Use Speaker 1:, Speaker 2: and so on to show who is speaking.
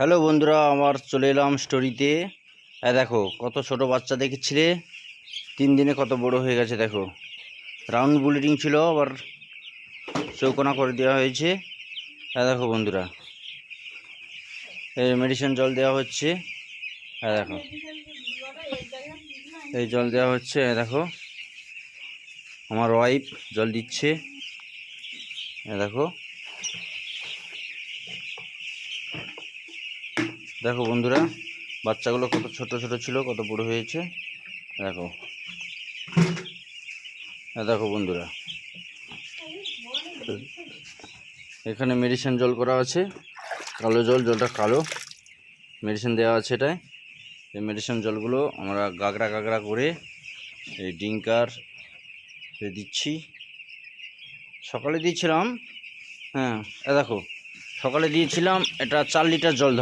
Speaker 1: Hello বন্ধুরা, আমার চলে এলাম স্টোরিতে। দেখো কত ছোট বাচ্চা দেখেছিলে, 3 দিনে কত বড় হয়ে গেছে। দেখো রাউন্ড ব্লিডিং ছিল, আবার চৌকোনা করে দেওয়া হয়েছে। দেখো বন্ধুরা, এই মেডিসিন জল দেওয়া হচ্ছে। দেখো এই জল দেওয়া হচ্ছে। দেখো আমার ওয়াইফ জল দিচ্ছে। দেখো দেখো বন্ধুরা, বাচ্চাগুলো কত ছোট ছোট ছিল, কত বড় হয়েছে। দেখো দেখো বন্ধুরা, এখানে মেডিসিন জল করা আছে, কালো জল, জলটা কালো, মেডিসিন দেওয়া আছে এটায়। এই মেডিসিন জলগুলো আমরা গাগরা গাগরা করে এই ডিঙ্কার দিচ্ছি। সকালে দিয়েছিলাম, হ্যাঁ দেখো সকালে দিয়েছিলাম, এটা 4 লিটার জল ধরে।